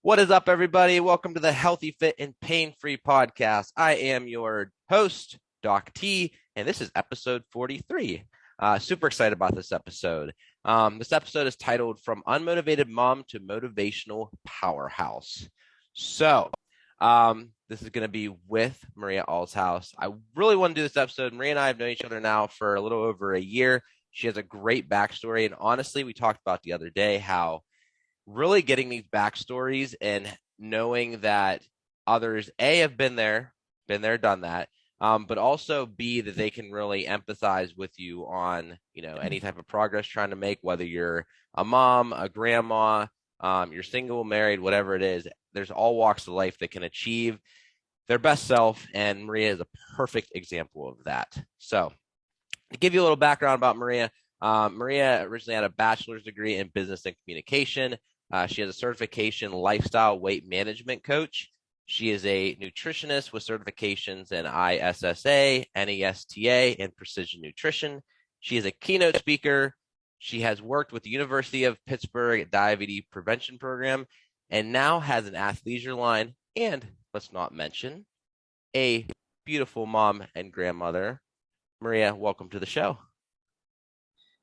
What is up, everybody? Welcome to the Healthy, Fit, and Pain-Free podcast. I am your host, Doc T, and this is episode 43. Super excited about this episode. This episode is titled From Unmotivated Mom to Motivational Powerhouse. So, this is going to be with Maria Allshouse. I really want to do this episode. Maria and I have known each other now for a little over a year. She has a great backstory, and honestly, we talked about the other day how really getting these backstories and knowing that others have been there, done that, but also B, that they can really empathize with you on, any type of progress trying to make, whether you're a mom, a grandma, you're single, married, whatever it is. There's all walks of life that can achieve their best self, and Maria is a perfect example of that. So to give you a little background about Maria, Maria originally had a bachelor's degree in business and communication. She has a certification lifestyle weight management coach. She is a nutritionist with certifications in ISSA, NESTA and Precision Nutrition. She is a keynote speaker. She has worked with the University of Pittsburgh Diabetes Prevention Program and now has an athleisure line. And let's not mention a beautiful mom and grandmother. Maria, welcome to the show.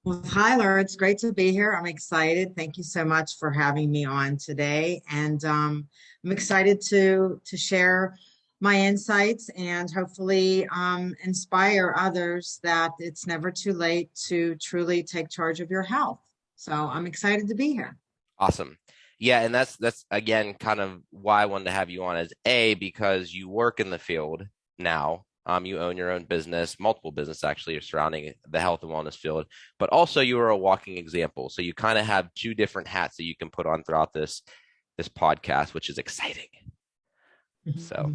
Well, hi, Laura. It's great to be here. I'm excited. Thank you so much for having me on today. And I'm excited to share my insights and hopefully inspire others that it's never too late to truly take charge of your health. So I'm excited to be here. Awesome. Yeah, and that's again kind of why I wanted to have you on as because you work in the field now. You own your own business, multiple business actually surrounding the health and wellness field, but also you are a walking example. So you kind of have two different hats that you can put on throughout this podcast, which is exciting. So,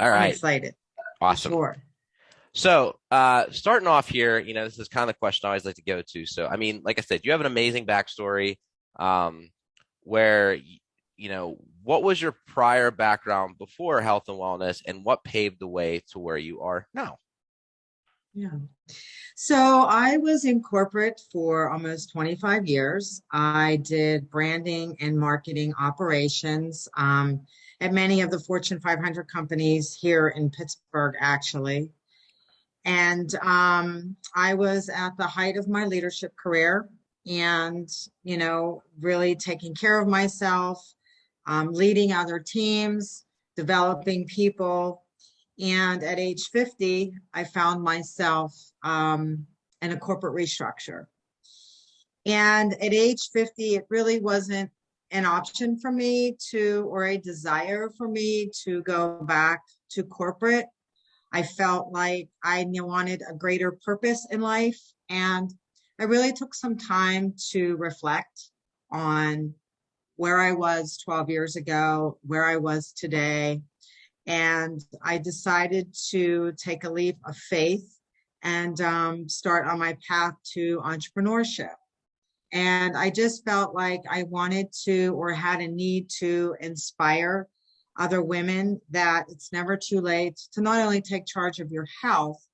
all right. I'm excited. Awesome. Sure. So, starting off here, this is kind of the question I always like to go to. So, I mean, like I said, you have an amazing backstory, where what was your prior background before health and wellness, and what paved the way to where you are now? Yeah. So I was in corporate for almost 25 years. I did branding and marketing operations at many of the Fortune 500 companies here in Pittsburgh, actually. And I was at the height of my leadership career and, really taking care of myself, leading other teams, developing people. And at age 50, I found myself in a corporate restructure. And at age 50, it really wasn't an option for me or a desire for me to go back to corporate. I felt like I wanted a greater purpose in life. And I really took some time to reflect on where I was 12 years ago, where I was today. And I decided to take a leap of faith and start on my path to entrepreneurship. And I just felt like I wanted to or had a need to inspire other women that it's never too late to not only take charge of your health,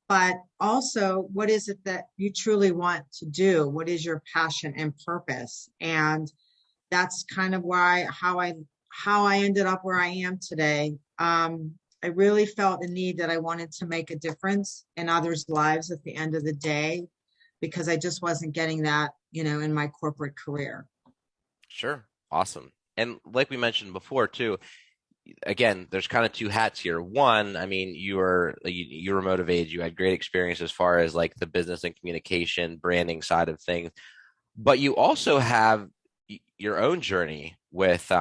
but also what is it that you truly want to do? What is your passion and purpose? And that's kind of how I ended up where I am today. I really felt the need that I wanted to make a difference in others' lives at the end of the day, because I just wasn't getting that, in my corporate career. Sure. Awesome. And like we mentioned before too, again, there's kind of two hats here. One, I mean, you were motivated. You had great experience as far as like the business and communication, branding side of things, but you also have your own journey with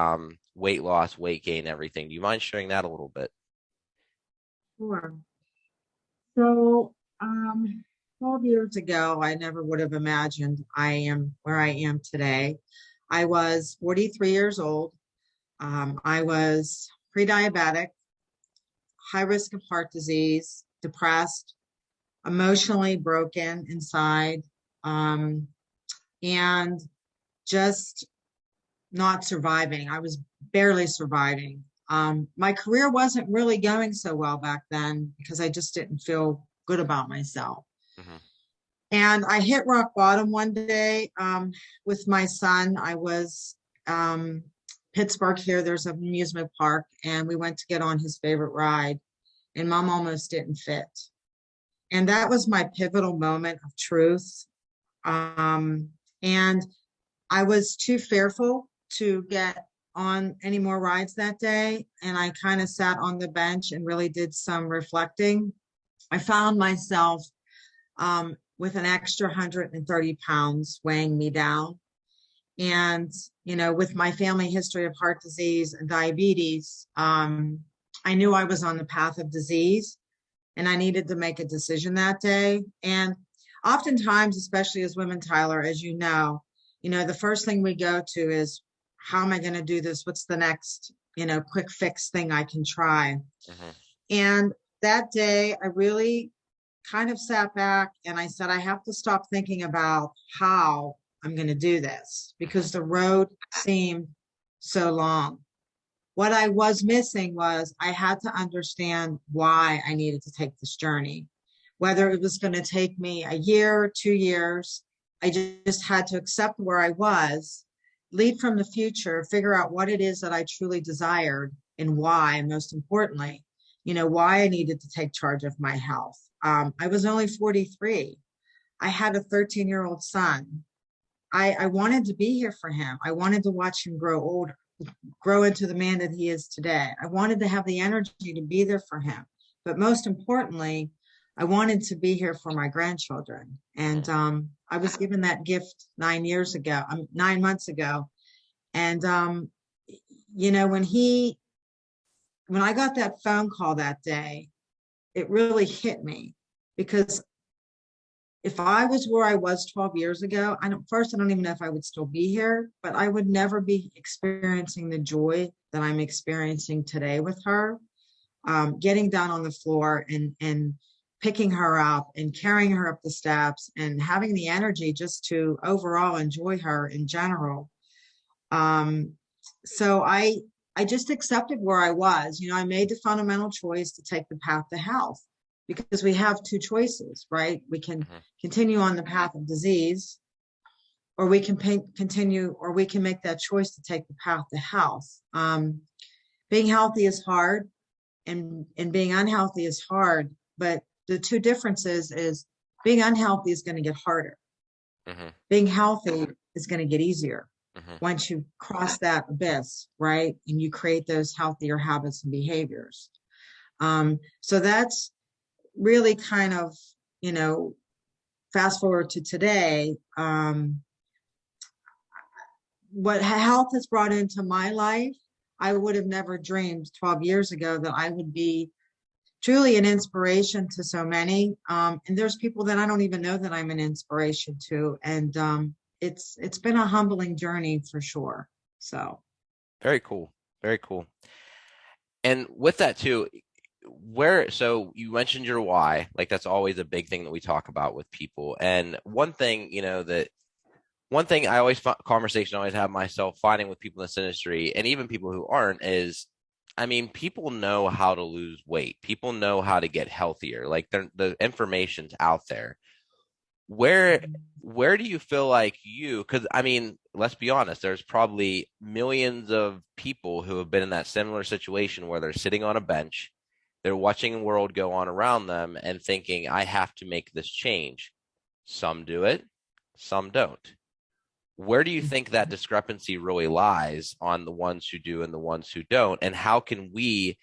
weight loss, weight gain, everything. Do you mind sharing that a little bit? Sure. So 12 years ago, I never would have imagined I am where I am today. I was 43 years old. I was pre-diabetic, high risk of heart disease, depressed, emotionally broken inside, and just not surviving. I was barely surviving. My career wasn't really going so well back then because I just didn't feel good about myself. Mm-hmm. And I hit rock bottom one day with my son. I was Pittsburgh here, there's an amusement park, and we went to get on his favorite ride, and mom almost didn't fit. And that was my pivotal moment of truth. And I was too fearful to get on any more rides that day. And I kind of sat on the bench and really did some reflecting. I found myself with an extra 130 pounds weighing me down. And, with my family history of heart disease and diabetes, I knew I was on the path of disease and I needed to make a decision that day. And oftentimes, especially as women, Tyler, as the first thing we go to is, how am I going to do this? What's the next, quick fix thing I can try? Mm-hmm. And that day, I really kind of sat back and I said, I have to stop thinking about how I'm going to do this because the road seemed so long. What I was missing was I had to understand why I needed to take this journey, whether it was going to take me a year, 2 years. I just had to accept where I was, lead from the future, figure out what it is that I truly desired and why, most importantly, why I needed to take charge of my health. I was only 43. I had a 13-year-old son. I wanted to be here for him. I wanted to watch him grow into the man that he is today. I wanted to have the energy to be there for him. But most importantly, I wanted to be here for my grandchildren. And I was given that gift 9 months ago. And, when I got that phone call that day, it really hit me because if I was where I was 12 years ago, I don't even know if I would still be here, but I would never be experiencing the joy that I'm experiencing today with her, getting down on the floor and picking her up and carrying her up the steps and having the energy just to overall enjoy her in general. So I just accepted where I was. I made the fundamental choice to take the path to health because we have two choices, right? We can continue on the path of disease, or we can continue, or we can make that choice to take the path to health. Being healthy is hard, and being unhealthy is hard, but the two differences is being unhealthy is going to get harder. Mm-hmm. Being healthy is going to get easier once you cross that abyss, right? And you create those healthier habits and behaviors. So that's really kind of, fast forward to today, what health has brought into my life, I would have never dreamed 12 years ago that I would be truly an inspiration to so many. And there's people that I don't even know that I'm an inspiration to. And it's been a humbling journey for sure. So. Very cool. Very cool. And with that too, so you mentioned your why, like that's always a big thing that we talk about with people. And one thing, I always conversation I always have myself finding with people in this industry and even people who aren't is, people know how to lose weight. People know how to get healthier. Like the information's out there. Where do you feel like because let's be honest, there's probably millions of people who have been in that similar situation where they're sitting on a bench, they're watching the world go on around them and thinking, I have to make this change. Some do it, some don't. Where do you think that discrepancy really lies on the ones who do and the ones who don't? And how can we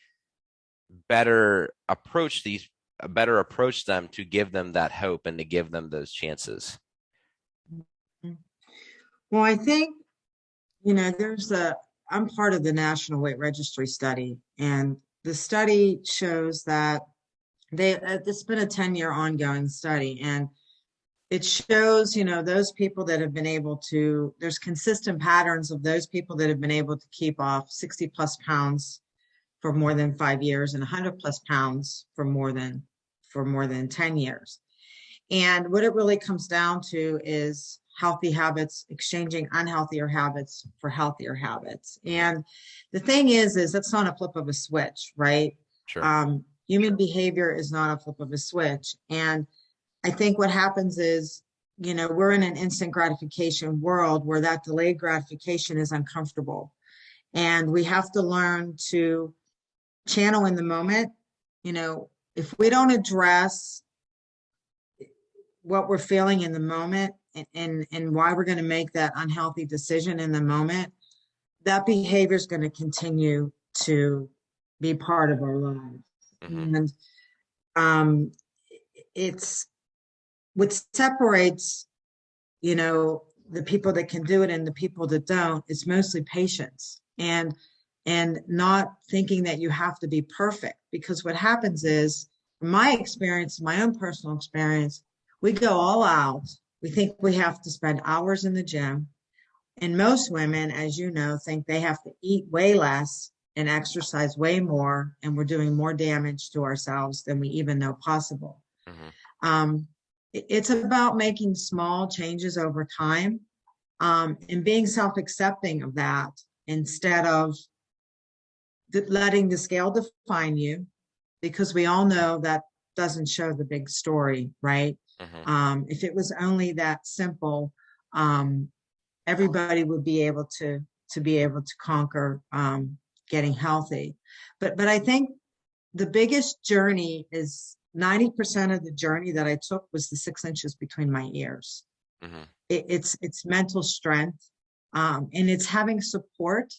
better approach them to give them that hope and to give them those chances? Well, I think, I'm part of the National Weight Registry study, and the study shows that it's been a 10-year ongoing study, and it shows, those people that have been able to, there's consistent patterns of those people that have been able to keep off 60 plus pounds for more than 5 years and 100 plus pounds for more than 10 years. And what it really comes down to is healthy habits, exchanging unhealthier habits for healthier habits. And the thing is that's not a flip of a switch, right? Sure. Human behavior is not a flip of a switch. And I think what happens is, we're in an instant gratification world where that delayed gratification is uncomfortable. And we have to learn to channel in the moment. If we don't address what we're feeling in the moment and why we're going to make that unhealthy decision in the moment, that behavior is going to continue to be part of our lives. Mm-hmm. And it's what separates, the people that can do it and the people that don't. It's mostly patience and not thinking that you have to be perfect, because what happens is, from my experience, my own personal experience, we go all out. We think we have to spend hours in the gym. And most women, as you know, think they have to eat way less and exercise way more, and we're doing more damage to ourselves than we even know possible. Mm-hmm. It's about making small changes over time, and being self-accepting of that, instead of letting the scale define you, because we all know that doesn't show the big story, right? Mm-hmm. If it was only that simple, everybody would be able to conquer getting healthy. But I think the biggest journey is 90% of the journey that I took was the 6 inches between my ears. Mm-hmm. It's mental strength, and it's having support.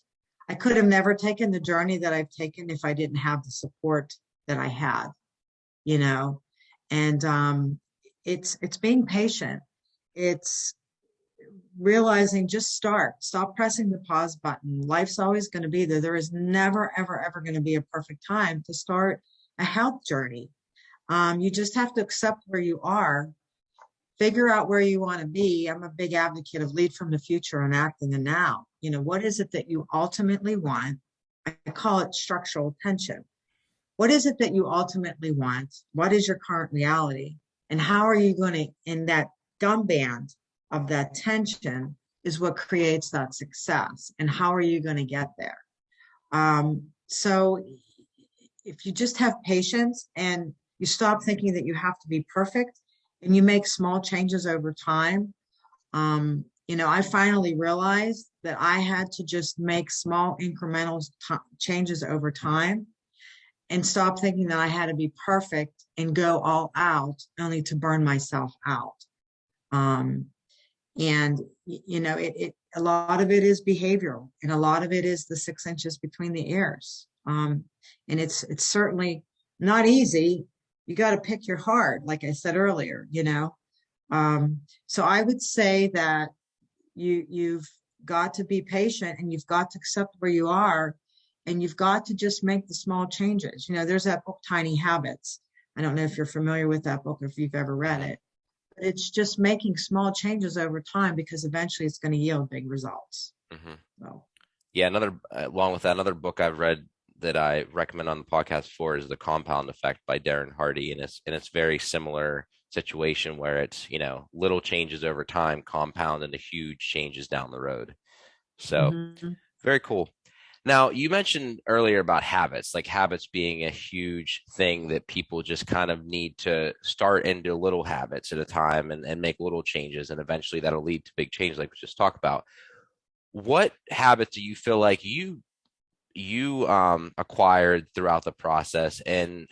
I could have never taken the journey that I've taken if I didn't have the support that I had, and it's being patient. It's realizing, just stop pressing the pause button. Life's always going to be there. There is never, ever, ever going to be a perfect time to start a health journey. You just have to accept where you are, figure out where you want to be. I'm a big advocate of lead from the future and act in the now. What is it that you ultimately want? I call it structural tension. What is it that you ultimately want? What is your current reality? And how are you going to, in that gum band of that tension, is what creates that success. And how are you going to get there? So if you just have patience and you stop thinking that you have to be perfect, and you make small changes over time, I finally realized that I had to just make small incremental changes over time, and stop thinking that I had to be perfect and go all out only to burn myself out. And a lot of it is behavioral, and a lot of it is the 6 inches between the ears. And it's certainly not easy. You got to pick your heart, like I said earlier, So I would say that you've got to be patient, and you've got to accept where you are, and you've got to just make the small changes. There's that book, Tiny Habits. I don't know if you're familiar with that book, or if you've ever read it. But it's just making small changes over time, because eventually it's going to yield big results. Mm-hmm. So. Yeah, along with that, another book I've read that I recommend on the podcast for is The Compound Effect by Darren Hardy, and it's very similar situation where it's little changes over time compound into huge changes down the road. So very cool. Now, you mentioned earlier about habits, like habits being a huge thing that people just kind of need to start into little habits at a time and make little changes, and eventually that'll lead to big change, like we just talked about. What habits do you feel like you acquired throughout the process, and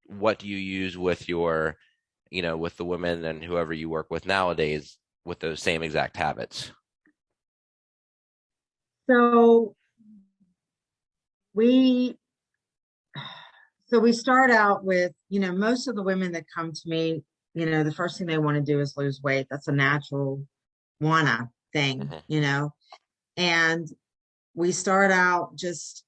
what do you use with your, with the women and whoever you work with nowadays with those same exact habits? So we start out with, most of the women that come to me, the first thing they want to do is lose weight. That's a natural wanna thing, Mm-hmm. And we start out just,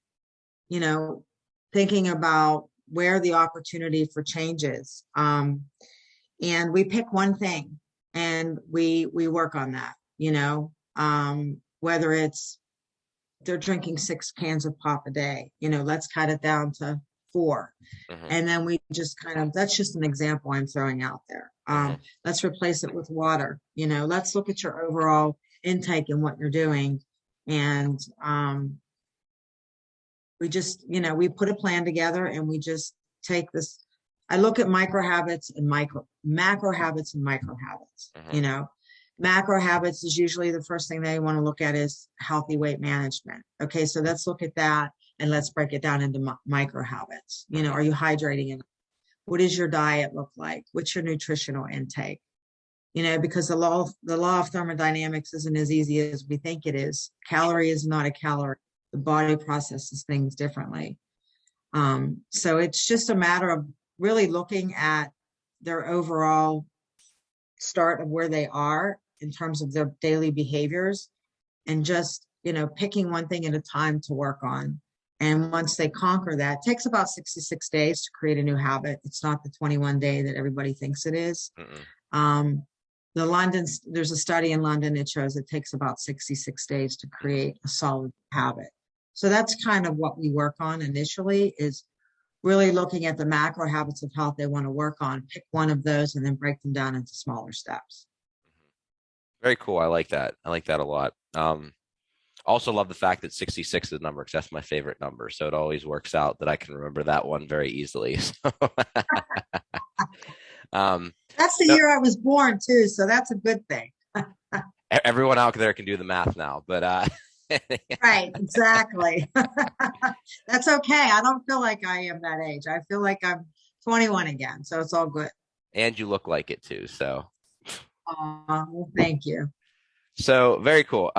thinking about where the opportunity for change is. And we pick one thing and we work on that, whether it's they're drinking 6 cans of pop a day, let's cut it down to 4. Mm-hmm. And then we just that's just an example I'm throwing out there. Let's replace it with water. Let's look at your overall intake and what you're doing. And we just, we put a plan together, and we just take this. I look at macro habits and micro habits. Mm-hmm. Macro habits is usually the first thing they want to look at is healthy weight management. Okay, so let's look at that and let's break it down into micro habits. You know, are you hydrating enough? What does your diet look like? What's your nutritional intake? You know, because the law of thermodynamics isn't as easy as we think it is. Calorie is not a calorie. The body processes things differently. So it's just a matter of really looking at their overall start of where they are in terms of their daily behaviors, and just, you know, picking one thing at a time to work on. And once they conquer that, it takes about 66 days to create a new habit. It's not the 21 day that everybody thinks it is. There's a study in London that shows it takes about 66 days to create a solid habit. So that's kind of what we work on initially, is really looking at the macro habits of health they want to work on, pick one of those, and then break them down into smaller steps. Very cool. I like that. I like that a lot. Also love the fact that 66 is the number, because that's my favorite number. So it always works out that I can remember that one very easily. That's the year I was born too, so that's a good thing. Everyone out there can do the math now, but right, exactly. That's okay. I don't feel like I am that age. I feel like I'm 21 again, so it's all good. And you look like it too, so. Well, thank you. So very cool.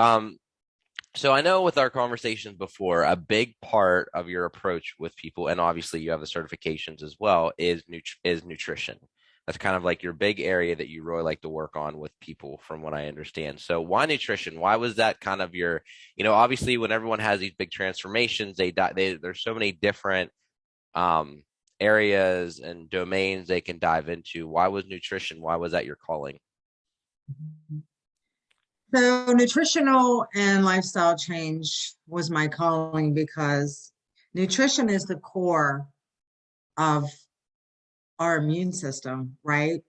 So I know with our conversations before, a big part of your approach with people, and obviously you have the certifications as well, is nutrition. That's kind of like your big area that you really like to work on with people, from what I understand. So why nutrition? Why was that kind of your, you know, obviously when everyone has these big transformations, there's so many different areas and domains they can dive into. Why was nutrition? Why was that your calling? So nutritional and lifestyle change was my calling, because nutrition is the core of our immune system, right?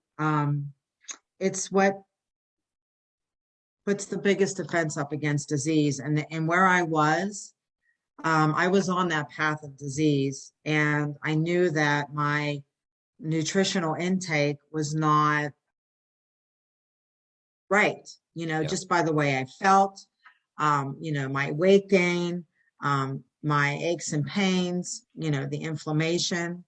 It's what puts the biggest defense up against disease. And where I was on that path of disease, and I knew that my nutritional intake was not right, you know, just by the way I felt, you know, my weight gain, my aches and pains, you know, the inflammation.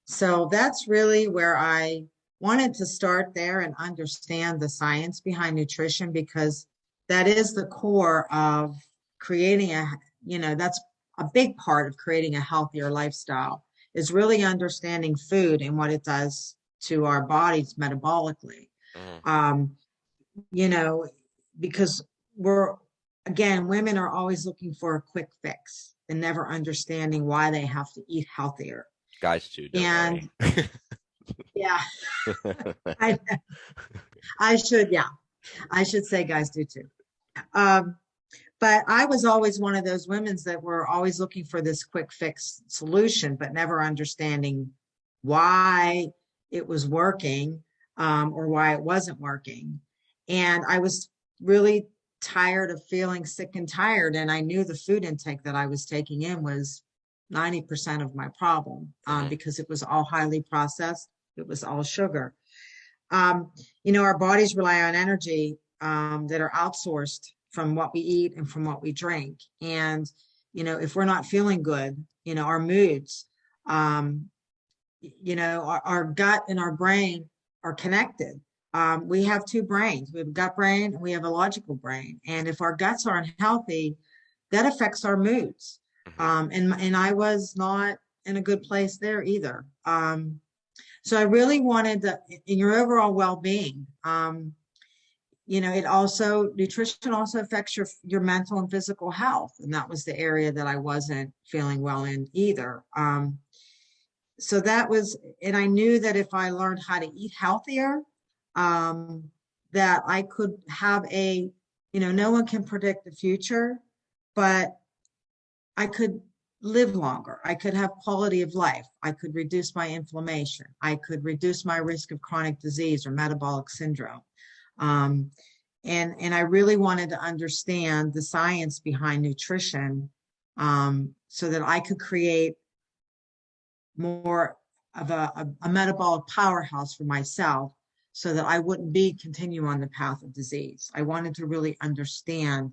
So that's really where I wanted to start there and understand the science behind nutrition, because that is the core of creating that's a big part of creating a healthier lifestyle, is really understanding food and what it does to our bodies metabolically. You know, because women are always looking for a quick fix and never understanding why they have to eat healthier. Guys too, don't worry. Yeah, I should say guys do too. But I was always one of those women that were always looking for this quick fix solution, but never understanding why it was working, or why it wasn't working. And I was really tired of feeling sick and tired. And I knew the food intake that I was taking in was 90% of my problem, because it was all highly processed. It was all sugar. You know, our bodies rely on energy that are outsourced from what we eat and from what we drink. And, you know, if we're not feeling good, you know, our moods, you know, our gut and our brain are connected. We have two brains. We have a gut brain and we have a logical brain. And if our guts are unhealthy, that affects our moods. And I was not in a good place there either. So I really wanted in your overall well-being, you know, nutrition also affects your mental and physical health. And that was the area that I wasn't feeling well in either. So and I knew that if I learned how to eat healthier, that I could have no one can predict the future, but I could live longer. I could have quality of life. I could reduce my inflammation. I could reduce my risk of chronic disease or metabolic syndrome. And I really wanted to understand the science behind nutrition, so that I could create more of a metabolic powerhouse for myself, so that I wouldn't continue on the path of disease. I wanted to really understand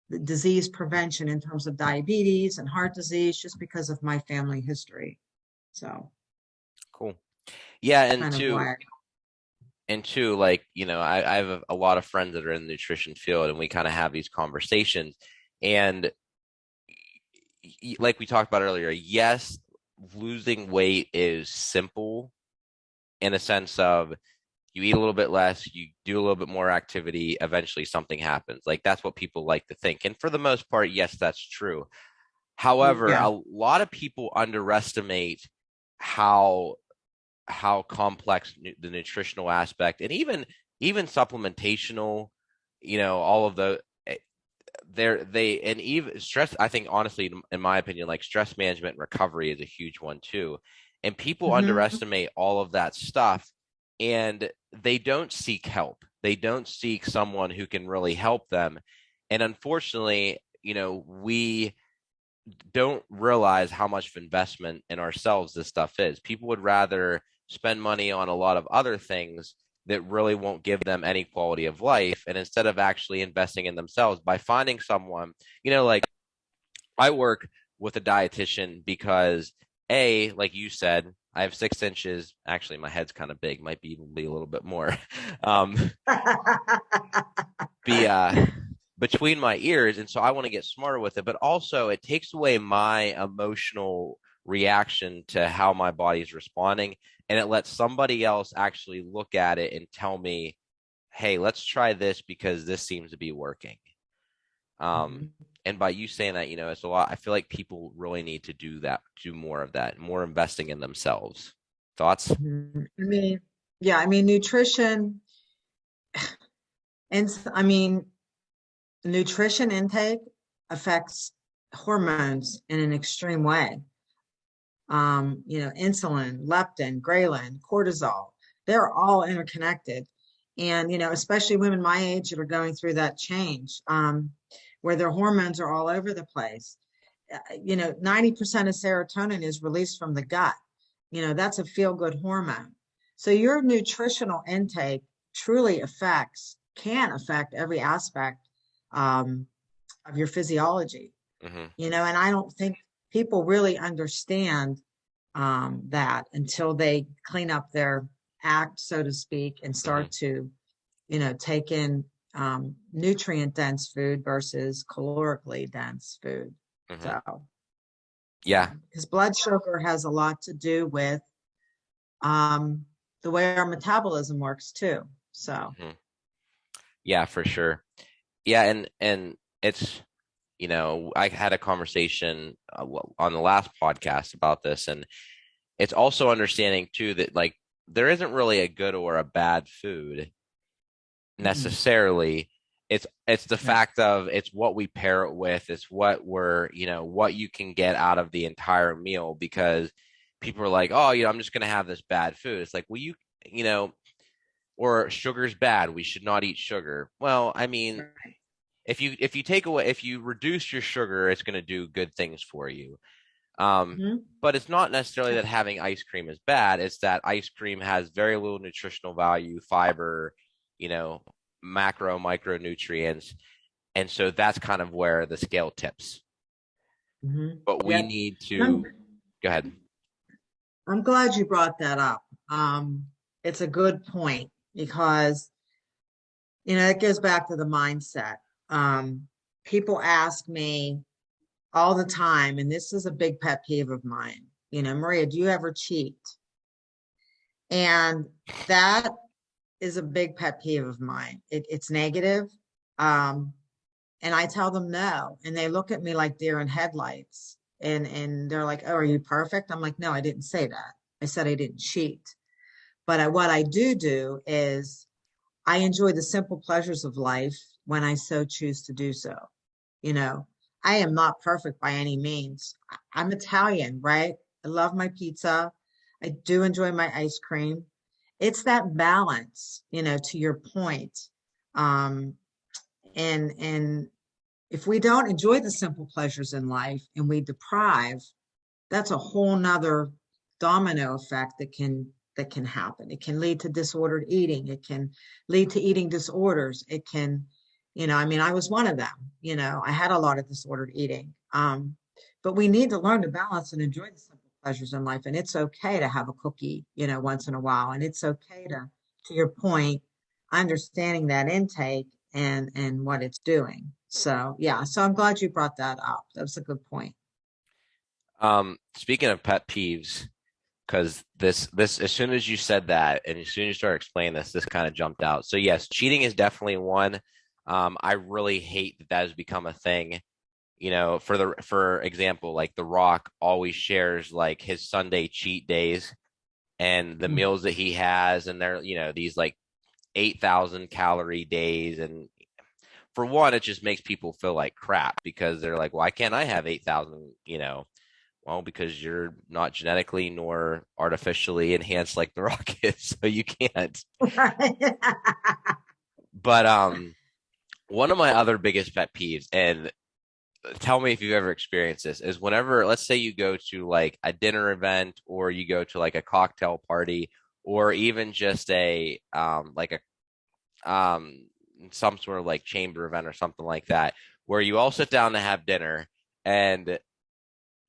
the disease prevention in terms of diabetes and heart disease, just because of my family history. So Cool. Yeah, kind of why. and two, like, I have a lot of friends that are in the nutrition field, and we kind of have these conversations. And like we talked about earlier, yes, losing weight is simple in a sense of you eat a little bit less, you do a little bit more activity, eventually something happens. Like that's what people like to think. And for the most part, yes, that's true. However, Yeah. a lot of people underestimate how complex the nutritional aspect, and even supplementational, all of the and even stress. I think honestly, in my opinion, like stress management and recovery is a huge one too. And people Mm-hmm. underestimate all of that stuff, and they don't seek help. They don't seek someone who can really help them. And unfortunately, we don't realize how much of investment in ourselves this stuff is. People would rather spend money on a lot of other things that really won't give them any quality of life. And instead of actually investing in themselves by finding someone, like I work with a dietitian because like you said, I have 6 inches. Actually, my head's kind of big, might even be a little bit more. Um, be between my ears, and so I want to get smarter with it, but also it takes away my emotional reaction to how my body's responding, and it lets somebody else actually look at it and tell me, hey, let's try this because this seems to be working. Mhm. And by you saying that, it's a lot. I feel like people really need to do more of that, more investing in themselves. Thoughts? Mhm. Nutrition, and nutrition intake affects hormones in an extreme way. Insulin, leptin, ghrelin, cortisol, they're all interconnected. And, especially women my age that are going through that change, where their hormones are all over the place. 90% of serotonin is released from the gut. That's a feel-good hormone. So your nutritional intake truly can affect every aspect of your physiology. Mm-hmm. And I don't think people really understand that until they clean up their act, so to speak, and Mm-hmm. start to, take in nutrient dense food versus calorically dense food. Mm-hmm. So, Yeah. because blood sugar has a lot to do with um, the way our metabolism works too. So, Mm-hmm. Yeah, for sure. Yeah, and it's I had a conversation on the last podcast about this, and it's also understanding too that like there isn't really a good or a bad food mm-mm, necessarily. It's the right. fact of it's what we pair it with, it's what you can get out of the entire meal, because people are like, oh, I'm just gonna have this bad food. It's like, well, you know, or sugar's bad, we should not eat sugar. Well, I mean, Right. if you reduce your sugar, it's going to do good things for you. Um, Mhm. but it's not necessarily that having ice cream is bad. It's that ice cream has very little nutritional value, fiber, you know, micronutrients, and so that's kind of where the scale tips. Mhm. But we Yep. need And I'm, to go ahead. I'm glad you brought that up. It's a good point because, it goes back to the mindset. People ask me all the time, and this is a big pet peeve of mine. Maria, do you ever cheat? And that is a big pet peeve of mine. It's negative. Um, and I tell them no. And they look at me like deer in headlights. And they're like, oh, are you perfect? I'm like, no, I didn't say that. I said I didn't cheat. But what I do is I enjoy the simple pleasures of life when I so choose to do so. You know, I am not perfect by any means. I'm Italian, right? I love my pizza. I do enjoy my ice cream. It's that balance, to your point. Um, and if we don't enjoy the simple pleasures in life and we deprive, that's a whole nother domino effect that can that can happen. It can lead to disordered eating. It can lead to eating disorders. It can, I mean, I was one of them. I had a lot of disordered eating. But we need to learn to balance and enjoy the simple pleasures in life. And it's okay to have a cookie, once in a while. And it's okay to your point, understanding that intake and what it's doing. So yeah, so I'm glad you brought that up. That was a good point. Speaking of pet peeves, because this as soon as you said that and as soon as you started explaining this kind of jumped out. So yes, cheating is definitely one. I really hate that has become a thing. For example, like The Rock always shares like his Sunday cheat days and the meals that he has, and they're these like 8,000 calorie days. And for one, it just makes people feel like crap because they're like, why can't I have 8,000? Well, because you're not genetically nor artificially enhanced like The Rock is, so you can't. But one of my other biggest pet peeves, and tell me if you've ever experienced this, is whenever, let's say you go to like a dinner event or you go to like a cocktail party or even just a some sort of like chamber event or something like that, where you all sit down to have dinner and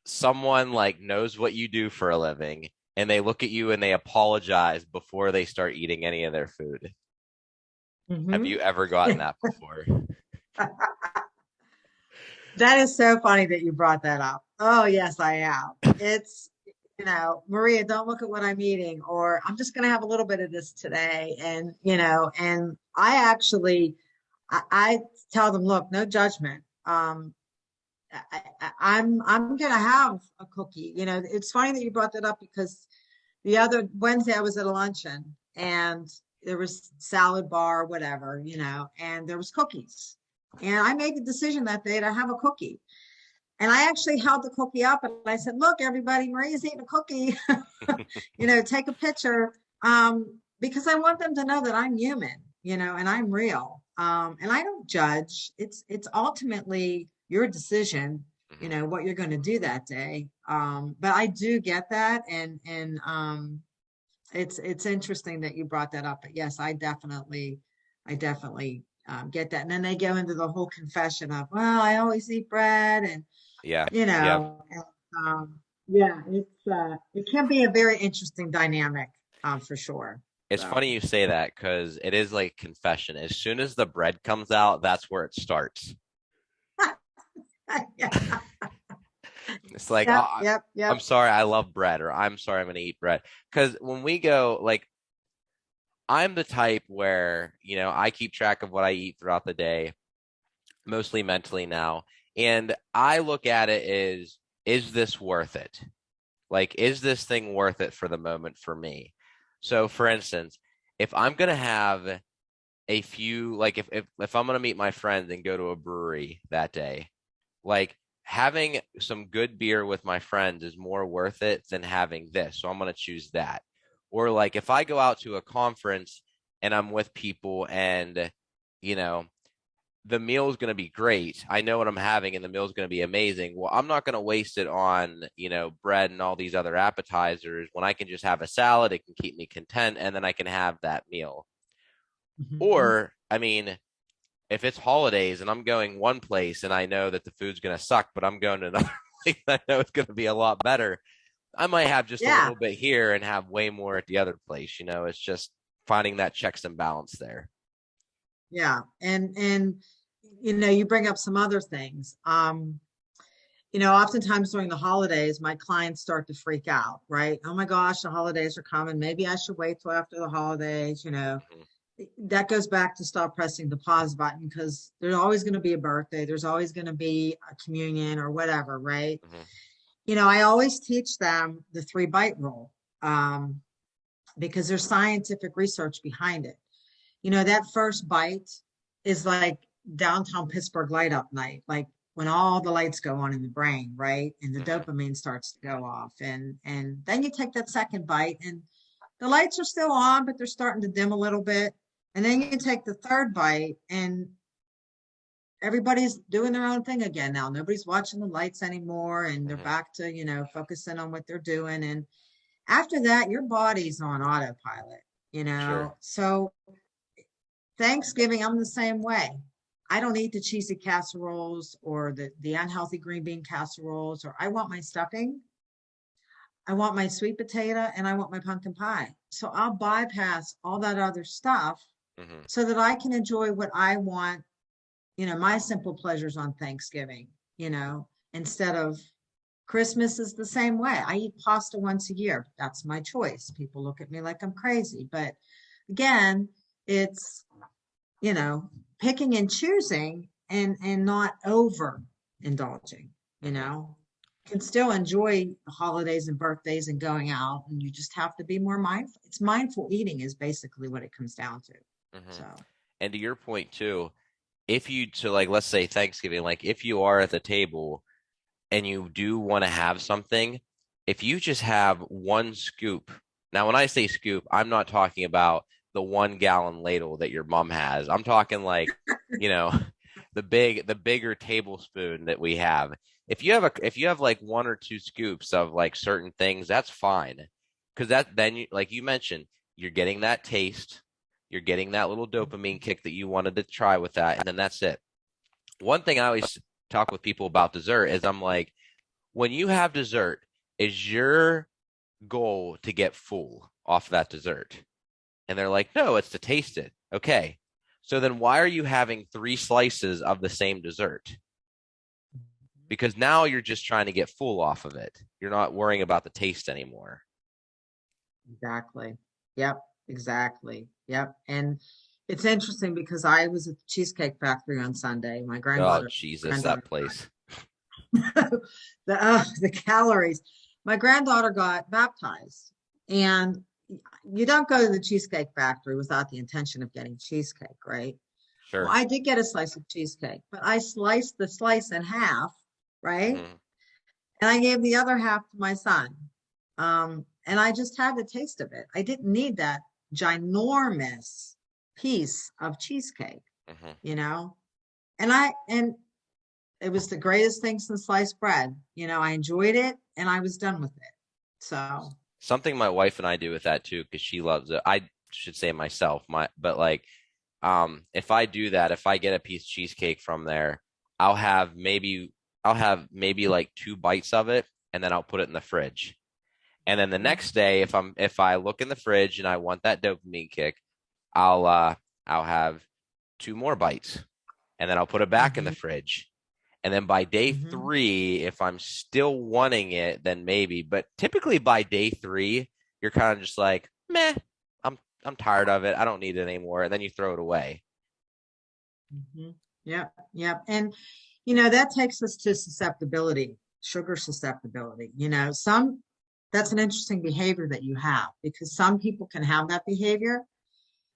someone like knows what you do for a living and they look at you and they apologize before they start eating any of their food. Have you ever gotten that before? That is so funny that you brought that up. Oh, yes, I have. It's, Maria, don't look at what I'm eating, or I'm just going to have a little bit of this today. And, and I tell them, look, no judgment. I'm going to have a cookie. It's funny that you brought that up because the other Wednesday I was at a luncheon and there was salad bar, whatever, and there was cookies. And I made the decision that day to have a cookie. And I actually held the cookie up and I said, look, everybody, Maria's eating a cookie, take a picture. Because I want them to know that I'm human, and I'm real. And I don't judge. It's ultimately your decision, what you're going to do that day. But I do get that. And it's interesting that you brought that up. But yes, I definitely get that. And then they go into the whole confession of, well, I always eat bread and, Yeah. and, yeah, it can be a very interesting dynamic, for sure. It's So. funny you say that because it is like confession. As soon as the bread comes out, that's where it starts. Yeah. It's like, Yep. I'm sorry, I love bread, or I'm sorry, I'm going to eat bread. Because when we go, like, I'm the type where, I keep track of what I eat throughout the day, mostly mentally now. And I look at it as, is this worth it? Like, is this thing worth it for the moment for me? So, for instance, if I'm going to have a few, like, if I'm going to meet my friends and go to a brewery that day, like, having some good beer with my friends is more worth it than having this. So I'm going to choose that. Or like if I go out to a conference and I'm with people and, the meal is going to be great. I know what I'm having and the meal is going to be amazing. Well, I'm not going to waste it on, bread and all these other appetizers when I can just have a salad. It can keep me content and then I can have that meal. Or, I mean, if it's holidays and I'm going one place and I know that the food's going to suck, but I'm going to another place I know it's going to be a lot better, I might have just a little bit here and have way more at the other place. It's just finding that checks and balance there. Yeah. And you bring up some other things. Oftentimes during the holidays, my clients start to freak out, right? Oh my gosh, the holidays are coming. Maybe I should wait till after the holidays, That goes back to stop pressing the pause button because there's always going to be a birthday. There's always going to be a communion or whatever, right? I always teach them the 3-bite rule, because there's scientific research behind it. That first bite is like downtown Pittsburgh light up night, like when all the lights go on in the brain, right? And the dopamine starts to go off. And then you take that second bite and the lights are still on, but they're starting to dim a little bit. And then you take the third bite and everybody's doing their own thing again now. Nobody's watching the lights anymore and they're back to, focusing on what they're doing. After that, your body's on autopilot, you Sure. know? So Thanksgiving, I'm the same way. I don't eat the cheesy casseroles or the unhealthy green bean casseroles, or I want my stuffing, I want my sweet potato, and I want my pumpkin pie. So I'll bypass all that other stuff Hmm. so that I can enjoy what I want, my simple pleasures on Thanksgiving, instead of Christmas is the same way. I eat pasta once a year. That's my choice. People look at me like I'm crazy. But again, it's, you know, picking and choosing and not over indulging, you Hmm. know. Can still enjoy the holidays and birthdays and going out, and you just have to be more mindful. It's mindful eating is basically what it comes down to. Hmm. So, And to your point too, if you to like let's say Thanksgiving, like if you are at the table and you do want to have something, if you just have one scoop. Now, when I say scoop, I'm not talking about the 1 gallon ladle that your mom has. I'm talking like, you know, the bigger tablespoon that we have. If you have like 1 or 2 scoops of like certain things, that's fine. Because that then you like you mentioned, you're getting that taste, you're getting that little dopamine kick that you wanted to try with that, and then that's it. One thing I always talk with people about dessert is I'm like, when you have dessert, is your goal to get full off that dessert? And they're like, no, it's to taste it. Okay. So then why are you having 3 slices of the same dessert? Because now you're just trying to get full off of it. You're not worrying about the taste anymore. exactly. Yep, exactly. Yep. And it's interesting because I was at the Cheesecake Factory on Sunday. My Oh, granddaughter, Jesus, that granddaughter, place. the calories. My granddaughter got baptized, and you don't go to the Cheesecake Factory without the intention of getting cheesecake, right? Well, Sure. I did get a slice of cheesecake, but I sliced the slice in half, right? Hmm. And I gave the other half to my son. And I just had the taste of it. I didn't need that ginormous piece of cheesecake, Hmm. you know? And it was the greatest thing since sliced bread. I enjoyed it and I was done with it. So, Something my wife and I do with that too, because she loves it. I should say myself, but like, if I do that, if I get a piece of cheesecake from there, I'll have maybe I'll have maybe like 2 bites of it, and then I'll put it in the fridge. And then the next day, if I look in the fridge and I want that dopamine kick, I'll uh I'll have 2 more bites, and then I'll put it back in the mhm, fridge. And then by day mhm, 3, if I'm still wanting it, then maybe. But typically by day 3, you're kind of just like, meh, I'm tired of it. I don't need it anymore. And then you throw it away. mhm. Yep, yep. And that takes us to susceptibility, sugar susceptibility. That's an interesting behavior that you have because some people can have that behavior,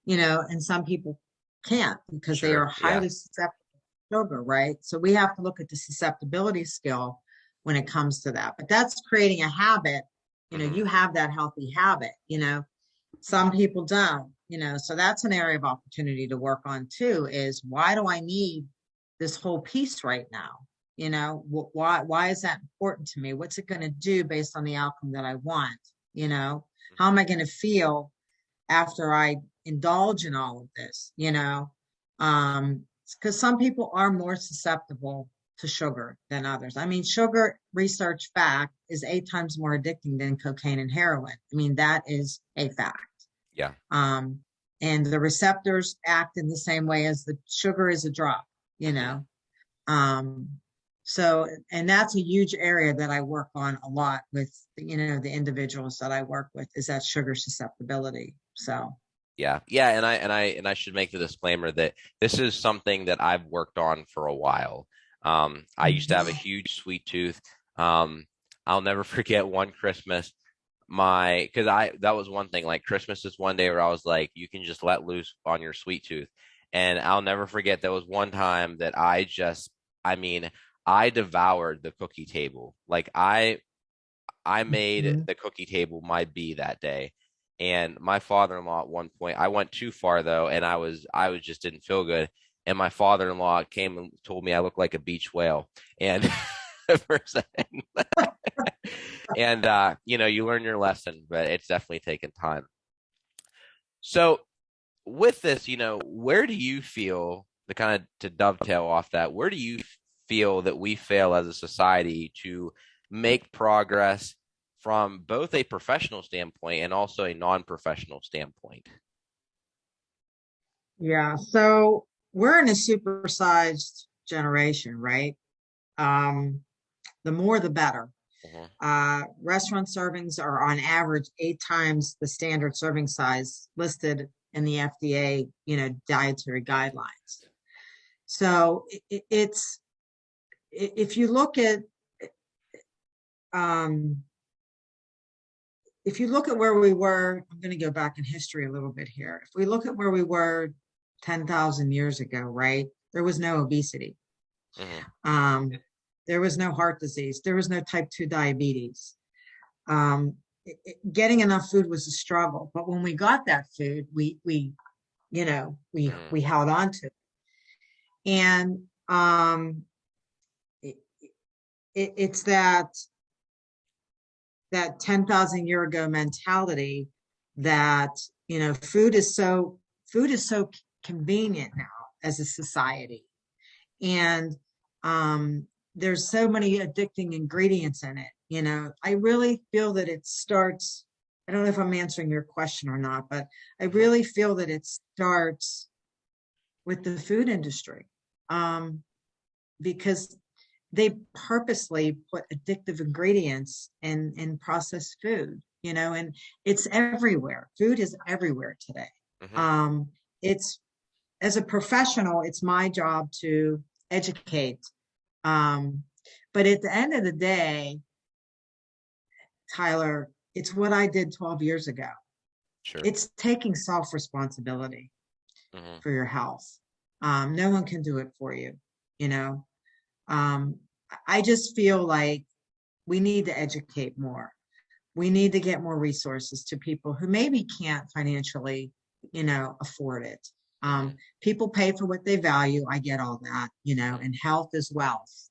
and some people can't because they are Sure. Yeah. highly susceptible to sugar, right? So we have to look at the susceptibility skill when it comes to that. But that's creating a habit. Hmm. You have that healthy habit, some people don't, so that's an area of opportunity to work on too, is why do I need this whole piece right now? Why is that important to me? What's it going to do based on the outcome that I want? You know, how am I going to feel after I indulge in all of this? Because some people are more susceptible to sugar than others. I mean, sugar research fact is 8 times more addicting than cocaine and heroin. I mean, that is a fact. Yeah. Um, and the receptors act in the same way as the sugar is a drug, you Hmm. know. Um, so, and that's a huge area that I work on a lot with, the individuals that I work with is that sugar susceptibility. So, Yeah. Yeah. And I should make the disclaimer that this is something that I've worked on for a while. I used to have a mhm, huge sweet tooth. Um, I'll never forget one Christmas. Because that was one thing. Like Christmas is one day where I was like, you can just let loose on your sweet tooth. And I'll never forget there was one time that I mean, I devoured the cookie table. Like I made mhm. the cookie table my bee that day. And my father-in-law at one point, I went too far though, and I was just didn't feel good. And my father-in-law came and told me I looked like a beach whale. And for a second, And you learn your lesson, but it's definitely taken time. So with this, where do you feel, the kind of to dovetail off that, where do you feel that we fail as a society to make progress from both a professional standpoint and also a non-professional standpoint? Yeah, so we're in a supersized generation, right? Um, the more the better. Mhm. Restaurant servings are on average 8 times the standard serving size listed in the FDA, dietary guidelines. So it's if you look at um, if you look at where we were, I'm going to go back in history a little bit here. If we look at where we were 10,000 years ago, right? There was no obesity. Mhm. Um, there was no heart disease. There was no type 2 diabetes. Getting enough food was a struggle, but when we got that food, Mhm. we held on to it. And it, it's that 10,000 year ago mentality that food is so convenient now as a society, and there's so many addicting ingredients in it. I really feel that it starts, I don't know if I'm answering your question or not, but I Mhm. really feel that it starts with the food industry, because they purposely put addictive ingredients in processed food, and it's everywhere. Food is everywhere today. Mhm. Um, it's As a professional, it's my job to educate. Um, but at the end of the day, Tyler, it's what I did 12 years ago. Sure. It's taking self-responsibility Mhm. for your health. No one can do it for you, you know. Um, I just feel like we need to educate more. We need to get more resources to people who maybe can't financially, afford it. Mhm. People pay for what they value. I get all that, Mhm. and health is wealth.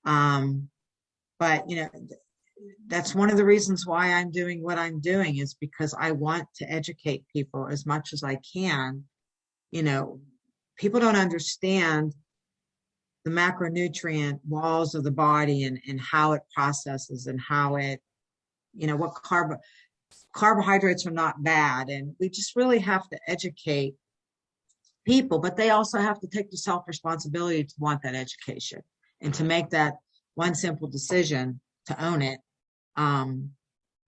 Um, but that's one of the reasons why I'm doing what I'm doing, is because I want to educate people as much as I can. You know, People don't understand the macronutrient walls of the body, and how it processes, and how it, what carbohydrates are not bad. And we just really have to educate people, but they also have to take the self responsibility to want that education and to Mhm. make that one simple decision to own it, um,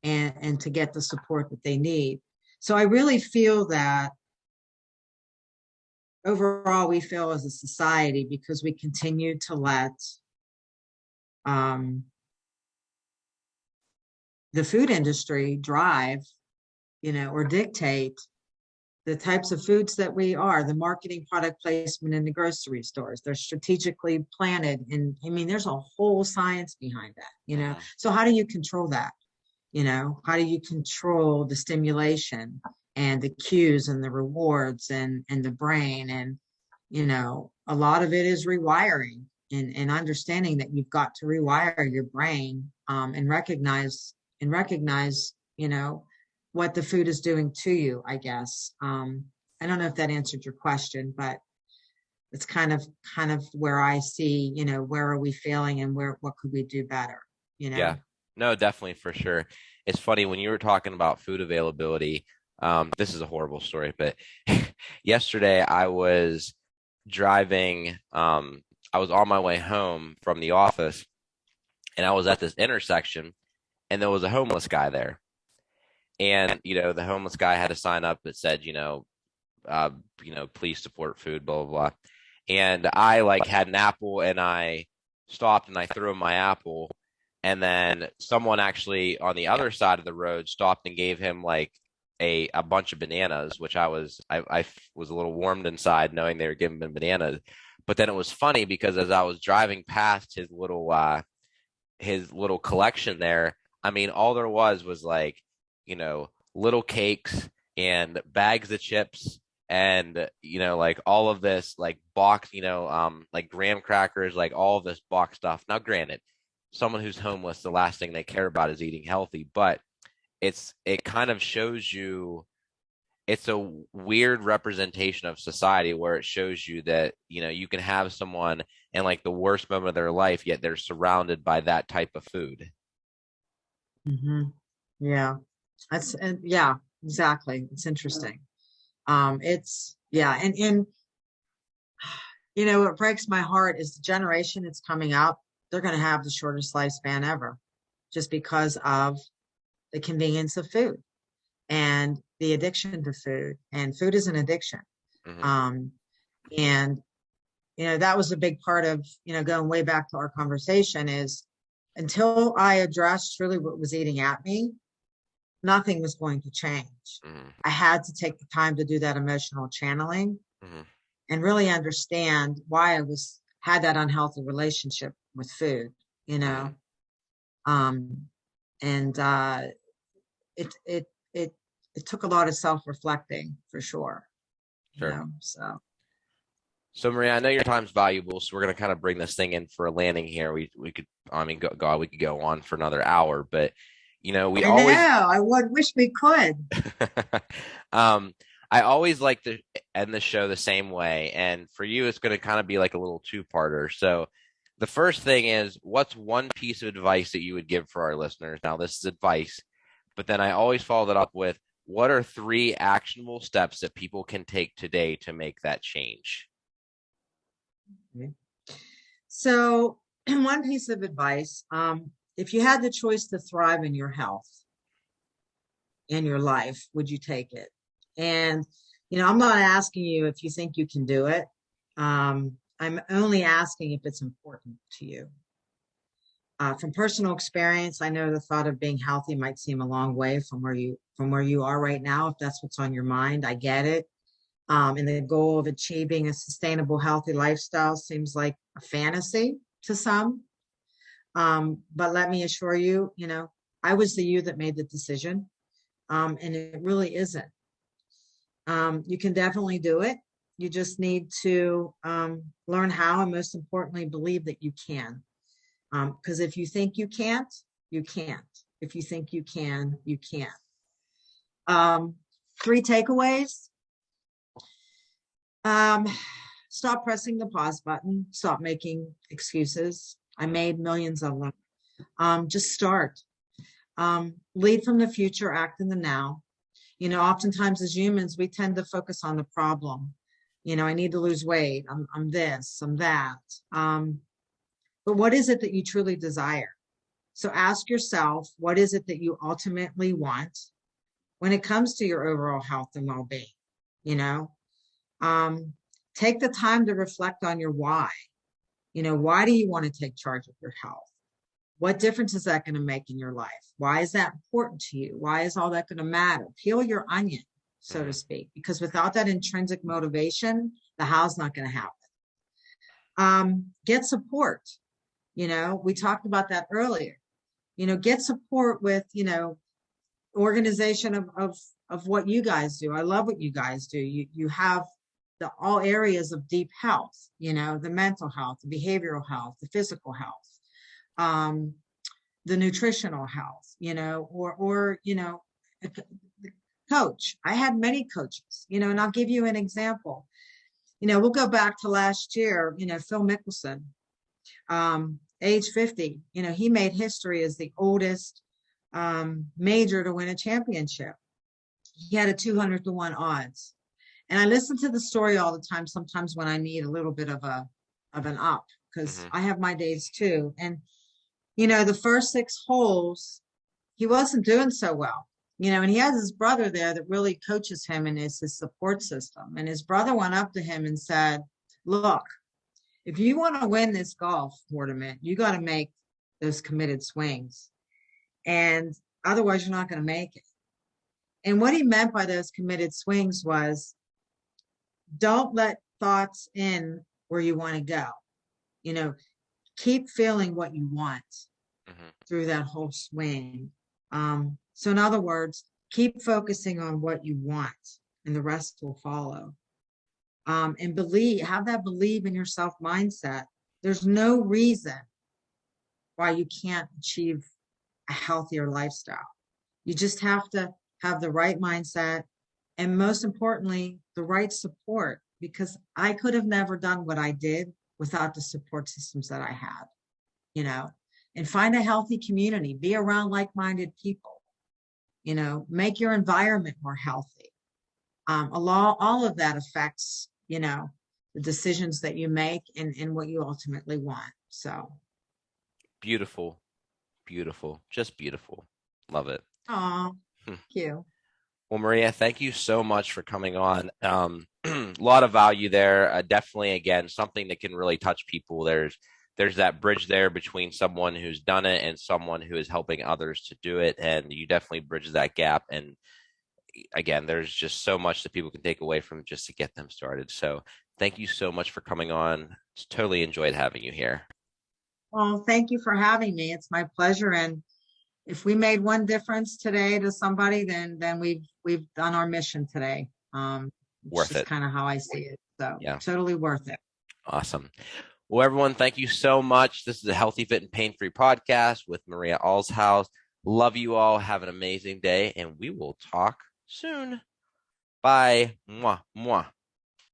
and to get the support that they need. So I really feel that overall we fail as a society because we continue to let um, the food industry drive, or dictate the types of foods that we are, the marketing, product placement in the grocery stores. They're strategically planted. And I mean, there's a whole science behind that. Mhm. So how do you control that? How do you control the stimulation and the cues and the rewards and the brain? And, a lot of it is rewiring, and understanding that you've got to rewire your brain, and recognize, what the food is doing to you, I guess. I don't know if that answered your question, but it's kind of where I see, where are we failing, and what could we do better, you Yeah, know? no, definitely for sure. It's funny when you were talking about food availability. This is a horrible story, but yesterday I was driving. I was on my way home from the office, and I was at this intersection, and there was a homeless guy there. And the homeless guy had a sign up that said, please support food, blah blah blah. And I like had an apple, and I stopped and I threw him my apple, and then someone actually on the other side of the road stopped and gave him like a bunch of bananas, which I was a little warmed inside knowing they were giving him bananas. But then it was funny because as I was driving past his little collection there, I mean, all there was like, little cakes and bags of chips and, like all of this like box, like graham crackers, like all of this box stuff. Now, granted, someone who's homeless, the last thing they care about is eating healthy, but it kind of shows you, it's a weird representation of society where it shows you that, you can have someone in like the worst moment of their life, yet they're surrounded by that type of food. Hmm. Yeah, yeah, exactly. It's interesting. It's yeah, and what breaks my heart is the generation that's coming up. They're going to have the shortest lifespan ever, just because of the convenience of food and the addiction to food. And food is an addiction. Hmm. Um, and that was a big part of going way back to our conversation is until I addressed really what was eating at me, nothing was going to change. Hmm. I had to take the time to do that emotional channeling Hmm. and really understand why I had that unhealthy relationship with food, you Hmm. know. Um, and it it it it took a lot of self-reflecting for sure, Sure. so So Maria, I know your time's valuable, so we're going to kind of bring this thing in for a landing here. We could, I mean, God, we could go on for another hour, but we I know always, I would wish we could. um, I always like to end the show the same way, and for you, it's going to kind of be like a little two-parter. So, the first thing is, what's one piece of advice that you would give for our listeners? Now, this is advice, but then I always follow that up with, what are three actionable steps that people can take today to make that change? So one piece of advice, if you had the choice to thrive in your health in your life, would you take it? And I'm not asking you if you think you can do it. I'm only asking if it's important to you. From personal experience, I know the thought of being healthy might seem a long way from where you are right now. If that's what's on your mind, I get it. And the goal of achieving a sustainable, healthy lifestyle seems like a fantasy to some. But let me assure you, I was the you that made the decision, and it really isn't. You can definitely do it. You just need to learn how, and most importantly, believe that you can. Because if you think you can't, you can't. If you think you can, you can't. Three takeaways. Stop pressing the pause button. Stop making excuses. I made millions of them. Just start. Lead from the future, act in the now. Oftentimes as humans, we tend to focus on the problem. I need to lose weight. I'm this, I'm that. But what is it that you truly desire? So ask yourself, what is it that you ultimately want when it comes to your overall health and well-being? You know, take the time to reflect on your why. Why do you want to take charge of your health? What difference is that going to make in your life? Why is that important to you? Why is all that going to matter? Peel your onion, so to Mhm. speak, because without that intrinsic motivation, the how's not going to happen. Get support. We talked about that earlier. Get support with, organization of what you guys do. I love what you guys do. You have all areas of deep health, the mental health, the behavioral health, the physical health, the nutritional health, or a coach. I had many coaches, and I'll give you an example. We'll go back to last year, Phil Mickelson, age 50, he made history as the oldest major to win a championship. He had a 200-1 odds. And I listen to the story all the time, sometimes when I need a little bit of an up, because Mhm. I have my days too. And, the first 6 holes, he wasn't doing so well, and he has his brother there that really coaches him and is his support system. And his brother went up to him and said, look, if you want to win this golf tournament, you got to make those committed swings. And otherwise, you're not going to make it. And what he meant by those committed swings was don't let thoughts in where you want to go. Keep feeling what you want Mhm. through that whole swing. So, in other words, keep focusing on what you want, and the rest will follow. And have that believe in yourself mindset. There's no reason why you can't achieve a healthier lifestyle. You just have to have the right mindset and, most importantly, the right support, because I could have never done what I did without the support systems that I had, you know, and find a healthy community, be around like-minded people, make your environment more healthy. All of that affects, the decisions that you make and what you ultimately want. So Beautiful, beautiful, just beautiful. Love it. oh, thank you. Well, Maria, thank you so much for coming on. A lot of value there. Definitely, again, something that can really touch people. There's that bridge there between someone who's done it and someone who is helping others to do it, and you definitely bridge that gap. And again, there's just so much that people can take away from just to get them started. So thank you so much for coming on. It's totally enjoyed having you here. Well, thank you for having me. It's my pleasure. And if we made one difference today to somebody, then we've done our mission today. It's Worth just it. kind of how I see it. So Yeah. totally worth it. Awesome. Well, everyone, thank you so much. This is a Healthy, Fit, and Pain-Free podcast with Maria Allshouse. Love you all. Have an amazing day, and we will talk soon. Bye. Mwah, mwah.